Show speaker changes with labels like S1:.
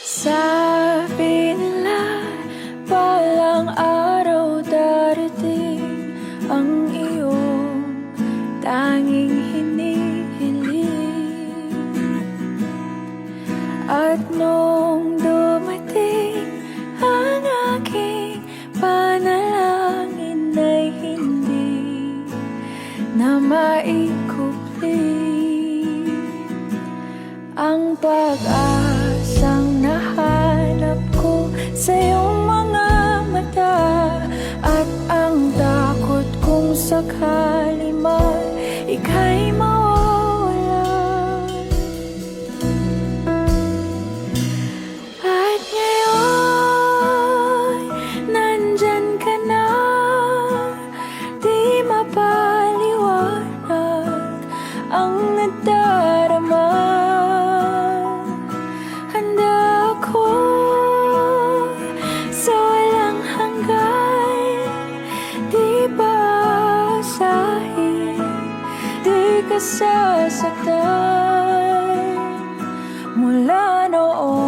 S1: Sabi nila, balang araw darating ang iyong tanging hinihiling. At nung dumating ang aking panalangin ay hindi na maikupli ang pag-asang nahanap ko sa iyong mga mata, at ang takot kung sakali man ika'y mawawala. At ngayon, nandyan ka na, di mapaliwanag ang nadarama. Sasaktan mula noon.